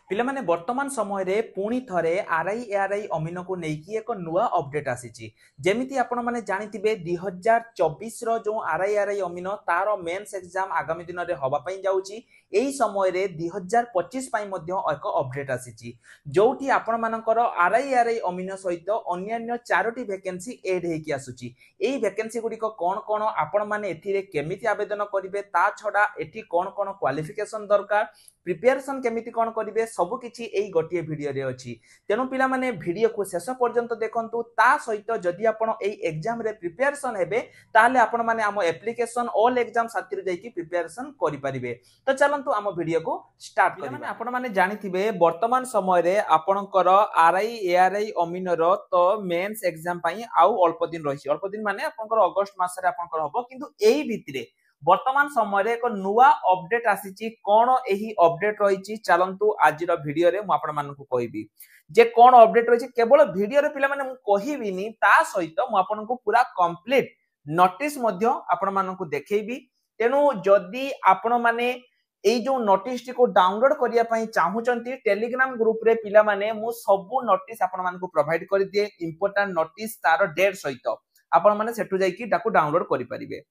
पिला माने वर्तमान समय रे पुणी थरे आरआई एआरआई अमीन को नेकी एक नुआ अपडेट आसीची जेमिति आपण माने जानिथिबे 2024 रो जो आरआई एआरआई अमीन तार मेंस एग्जाम आगामी दिन रे होबा पई जाउची एई समय रे 2025 पई मध्ये एक अपडेट आसीची जोठी आपण मानकर आरआई एआरआई अमीन सहित अन्य चारोटी वैकेंसी ऐड हेकी आसुची एई वैकेंसी गुडी को कोन कोन आपण माने एथिरे केमिति आवेदन करिवे ता छडा एठी कोन कोन क्वालिफिकेशन दरकार प्रिपेरेसन केमिति कोन करिवे सब किछि एई गोटिए वीडियो रे अछि तेनु पिला माने वीडियो को शेष पर्यंत देखंतु ता सहित जदि आपण एई एग्जाम रे प्रिपेरेसन हेबे ताले आपण माने हम एप्लीकेशन ऑल एग्जाम साथि जाई कि प्रिपेरेसन करि परिबे तो चलंतु हम वीडियो को स्टार्ट करिबा माने आपण माने जानिथिबे वर्तमान समय रे आपणकर आरआई एआरआई अमीन रो तो मेंस एग्जाम पई आउ अल्प दिन रहिछि अल्प दिन माने आपणकर अगस्त मास रे आपणकर हबो किंतु एई भितरे वर्तमान समय एक नुआ अपडेट आसीची कोन एही अपडेट रहिची चलंतु आजिर वीडियो रे मु आपण मानकु कहबी जे कोन अपडेट रहिची केवल वीडियो रे पिला माने मु कहिबिनी ता सहित मु आपनकु पूरा कंप्लीट नोटिस मध्य आपण मानकु देखैबी तेनु जदी आपण माने एई जो नोटिस टी को डाउनलोड करिया पई चाहुचंती टेलीग्राम ग्रुप रे पिला माने मु सब नोटिस आपण मानकु प्रोवाइड करि दिए इंपोर्टेंट नोटिस तार डेट सहित आपण माने सेटु जाई कि डाकू डाउनलोड करि परिबे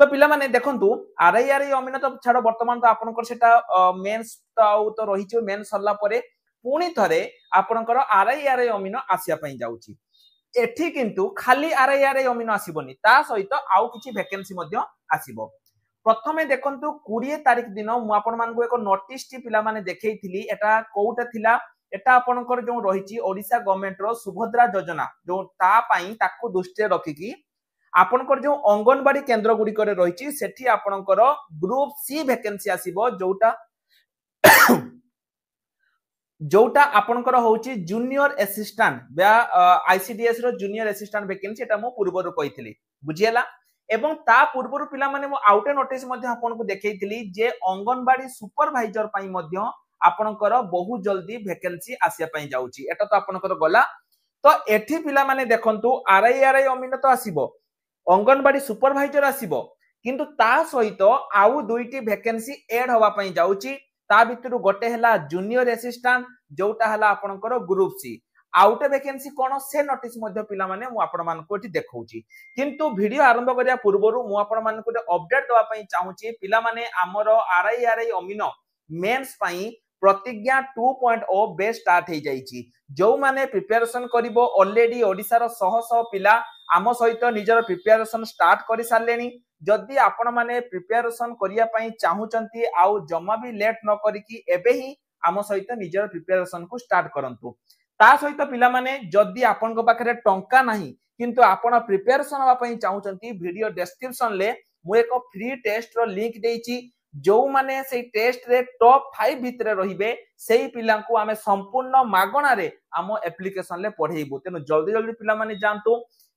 तो पिला माने देखंतु आरआई आरआई अमीन तो छाड़ वर्तमान तो आपनकर सेटा मेंस तो रहिछि मेंस सरला परे पुणी थरे आपनकर आरआई आरआई अमीन आसिया पई जाउछि एठी किंतु खाली आरआई आरआई अमीन आसीबोनी ता सहित आउ किछि वैकेंसी मध्ये आसीबो प्रथमे देखंतु 20 तारिख दिन मु आपन मानकु एक नोटिस टी पिला माने देखैथिली एटा कोउटा थिला एटा आपनकर जो रहिछि ओडिसा गवर्नमेंट रो सुभद्रा योजना जो ता पई ताकू दृष्टि रखिकी आपनकर जो अंगनवाड़ी केंद्र गुडी करे रहिछि सेठी आपनकर ग्रुप सी वैकेंसी आसीबो जोटा आपनकर होउछि जूनियर असिस्टेंट बा आईसीडीएस रो जूनियर असिस्टेंट वैकेंसी एटा मो पूर्वरु कहितली बुझियला एवं ता पूर्वरु पिला माने मो आउटे नोटिस मध्ये आपनको देखैतली जे अंगनवाड़ी सुपरवाइजर पई मध्ये आपनकर बहुत जल्दी वैकेंसी आसिया पई जाउछि एटा तो आपनकर गला तो एठी पिला माने देखंतु आरआई आरआई अमीन तो आसीबो अंगनवाड़ी सुपरवाइजर आसीबो किंतु ता सहित आउ दुईटी वैकेंसी ऐड होवा पई जाउची ता भितरु गोटे हला जूनियर असिस्टेंट जोटा हला आपनकर ग्रुप सी आउटे वैकेंसी कोन से नोटिस मध्ये पिला माने मु आपण मानको एठी देखौची किंतु वीडियो आरंभ करिया पूर्वरु मु आपण मानको अपडेट दवा पई चाहूची पिला माने हमर आरआई आरआई अमीन मेंस पई प्रतिज्ञा 2.0 बेस स्टार्ट हे जाईची जो माने प्रिपरेशन करिवो ऑलरेडी ओडिसा रो शह शह पिला आम सहित निजर प्रिपरेशन स्टार्ट करि सारलेनी जदि आपण माने प्रिपरेशन करिया पई चाहुचंती आउ जमा भी लेट न करिकी एबे ही आम सहित निजर प्रिपरेशन को स्टार्ट करंतु ता सहित पिला माने जदि आपण को पाखरे टंका नाही किंतु आपण प्रिपरेशन होवा पई चाहुचंती वीडियो डिस्क्रिप्शन ले मु एक फ्री टेस्ट रो लिंक देइची जो माने से टेस्ट रे टॉप 5 भितरे रहिबे सेही पिला को आमे संपूर्ण मागणा रे आम एप्लीकेशन ले पढेइबो तेनो जल्दी जल्दी पिला माने जानतो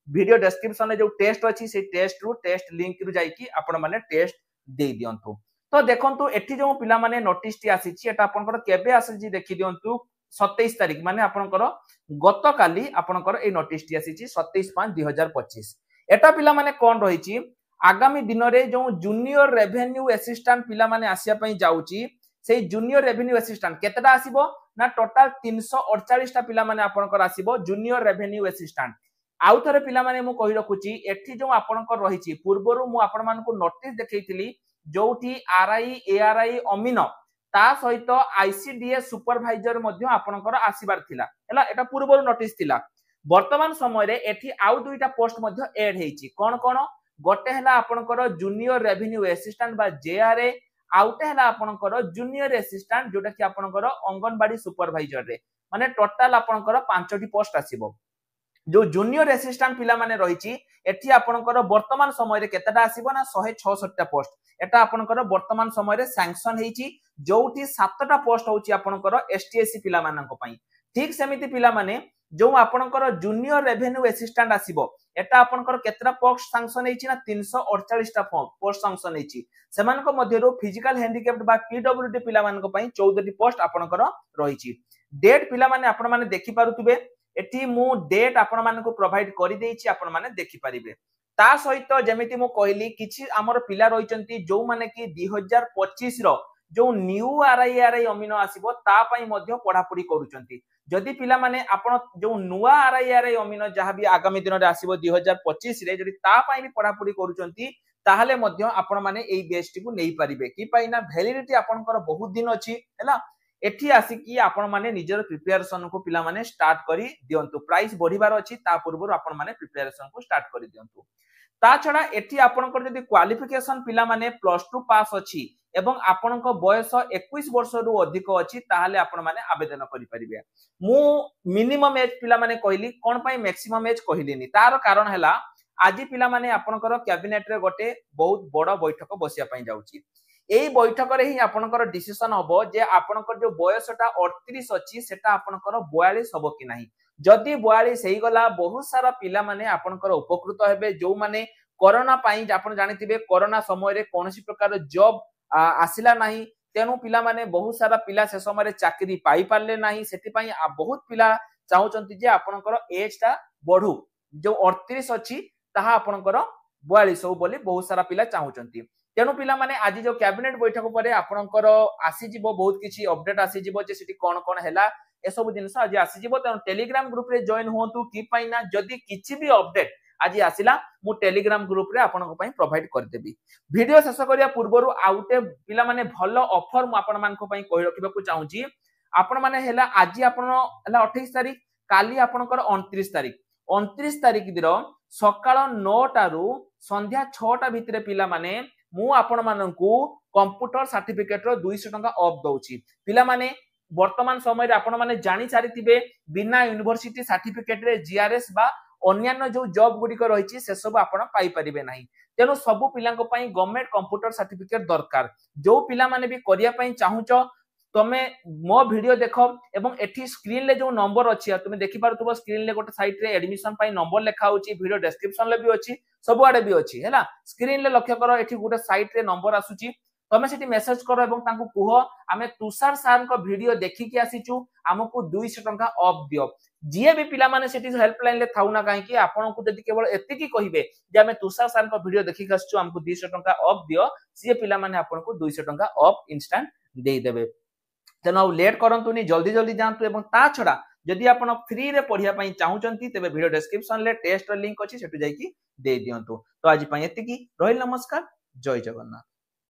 वीडियो डिस्क्रिप्शन में जो टेस्ट अच्छी से टेस्ट लिंक रु जाई कि आपण माने टेस्ट दे दियंतु तो देखंतु एठी जो पिला माने नोटिस टी आसीची एटा आपनकर केबे आसीची देखि दियंतु 27 तारिख माने आपनकर गत काली आपनकर ए नोटिस टी आसीची 27/5/2025 एटा पिला माने कोन रहिची आगामी दिन रे जो जूनियर रेवेन्यू असिस्टेंट पिला माने आसिया पई जाउची से जूनियर रेवेन्यू असिस्टेंट केतटा आसीबो ना टोटल 348 टा पिला माने आपनकर आसीबो जूनियर रेवेन्यू असिस्टेंट आउ थरे पिला माने मु कहि रखुची एठी जो आपनकर रहिची पूर्वरु मु आपण मानकु नोटिस देखैतिली जोठी आरआई एआरआई अमीन ता सहित आईसीडीएस सुपरवाइजर मध्ये आपनकर आसीबार थिला हला एटा पूर्वरु नोटिस थिला वर्तमान समय रे एठी आउ दुईटा पोस्ट मध्ये ऐड हेची कोन कोन गोटे हला आपनकर जूनियर रेवेन्यू असिस्टेंट बा जेआरए आउटे हला आपनकर जूनियर असिस्टेंट जोटा कि आपनकर अंगनवाड़ी सुपरवाइजर रे माने टोटल आपनकर 5टी पोस्ट आसीबो जो जूनियर असिस्टेंट पिला माने रहिची एठी आपनकर वर्तमान समय रे केतटा आसीबो ना 166 टा पोस्ट एटा आपनकर वर्तमान समय रे सैंक्शन हेची जोठी 7टा पोस्ट होची आपनकर एसटीएससी पिला मानन को पई ठीक सेमिति पिला माने जो आपनकर जूनियर रेवेन्यू असिस्टेंट आसीबो एटा आपनकर केतरा पोस्ट सैंक्शन हेची ना 348 टा पोस्ट सैंक्शन हेची सेमान को मध्यरो फिजिकल हैंडिकैप्ड बा पीडब्ल्यूडी पिला मानन को पई 14टी पोस्ट आपनकर रहिची डेट पिला माने आपण माने देखि पारुतबे एटी मु डेट आपण माने को प्रोवाइड करि देइछि आपण माने देखि परिबे ता सहित जेमिति मु कहली किछि हमर पिला रहिचंती जो माने कि 2025 रो जो न्यू आरआई अमीनो आसीबो ता पई मध्य पढ़ापढ़ी करूचंती जदि पिला माने आपण जो नुआ आरआई अमीनो जहां भी आगामी दिन रे आसीबो 2025 रे जदि ता पई भी पढ़ापढ़ी करूचंती ताहले मध्य आपण माने एई बेस्ट को नै परिबे कि पई ना वैलिडिटी आपनकर बहुत दिन अछि हैला एठी आसिकी आपण माने निजर प्रिपरेशन को पिला माने स्टार्ट करी दियंतु प्राइस बढ़िबार अछि ता पूर्व आपण माने प्रिपरेशन को स्टार्ट करी दियंतु ता छडा एठी आपनकर जदि क्वालिफिकेशन पिला माने +2 पास अछि एवं आपनक बयस 21 वर्ष रु अधिक अछि ताहाले आपण माने आवेदन करि परिबे मु मिनिमम एज पिला माने कहली कोन पई मैक्सिमम एज कहलीनी तार कारण हैला आज पिला माने आपनकर कैबिनेट रे गोटे बहुत बड़ बैठक बसिया पई जाउची एई बैठक रे ही आपनकर डिसीजन हबो जे आपनकर जो बयसटा 38 अछि सेटा आपनकर 42 हबो कि नाही जदि 42 हेई गला बहुत सारा पिला माने आपनकर उपकृत हेबे जो माने कोरोना पाई आपण जानिथिबे कोरोना समय रे कोनोसी प्रकार जॉब आसिला नाही तेनु पिला माने बहुत सारा पिला से समय रे चाकरी पाई पारले नाही सेति पई बहुत पिला चाहुचंती जे आपनकर एज ता बढ़ू जो 38 अछि ताहा आपनकर 42 हो बोली बहुत सारा पिला चाहुचंती तेनु पिला माने आज जो कैबिनेट बैठक परे आपनकर आसी जिवो बहुत किछि अपडेट आसी जिवो जे सिटी कोन कोन हैला ए सब जिंस आज आसी जिवो तेनु टेलीग्राम ग्रुप रे जॉइन होंतु कि पई ना जदी किछि भी अपडेट आज आसिला मु टेलीग्राम ग्रुप रे आपनको पई प्रोवाइड कर देबी वीडियो शेष करिया पूर्वरु आउटे पिला माने भलो ऑफर मु आपन मानको पई कहि रखिबा को चाहूची आपन माने हैला आज आपन हैला 28 तारिख काली आपनकर 29 तारिख 29 तारिख दिरो सकाळ 9 टारु संध्या 6 टा भितरे पिला माने मु आपण माननकु कंप्यूटर सर्टिफिकेट रो 200 टंका ऑफ दउची पिला माने वर्तमान समय रे आपण माने जानि सारिथिबे बिना यूनिवर्सिटी सर्टिफिकेट रे जीआरएस बा अन्यान्य जो जॉब गुडी को रहिछि से सब आपण पाई परिबे नाही तेनो सब पिलांको पई गवर्नमेंट कंप्यूटर सर्टिफिकेट दरकार जो पिला माने भी करिया पई चाहुचो तमे मो वीडियो देखो एवं एठी स्क्रीन ले जो नंबर अछि तुमे देखि पारतुबो स्क्रीन ले गोटे साइट रे एडमिशन पई नंबर लेखा होची वीडियो डिस्क्रिप्शन ले भी अछि सब आडे भी अछि हैला स्क्रीन ले लक्ष्य करो एठी गोटे साइट रे नंबर आसुची तमे सेठी मेसेज करो एवं तांको कुहो आमे तुषार सर को वीडियो देखि कि आसीचु हमकु 200 टंका ऑफ दियो जिए भी पिला माने सेठी हेल्पलाइन ले थाउ ना काहे कि आपन को जदी केवल एति की कहिबे जे आमे तुषार सर को वीडियो देखि आसचु हमकु 200 टंका ऑफ दियो सिए पिला माने आपन को 200 टंका ऑफ इंस्टेंट देई देबे तेनो लेट करंतुनी जल्दी जल्दी जानतु एवं ता छडा जदि आपण फ्री रे पढिया पई चाहुचंती तेबे वीडियो डिस्क्रिप्शन ले टेस्ट लिंक अछि सेटु जाई कि दे दियंतु तो आज पई एति की रोहिल नमस्कार जय जगन्नाथ।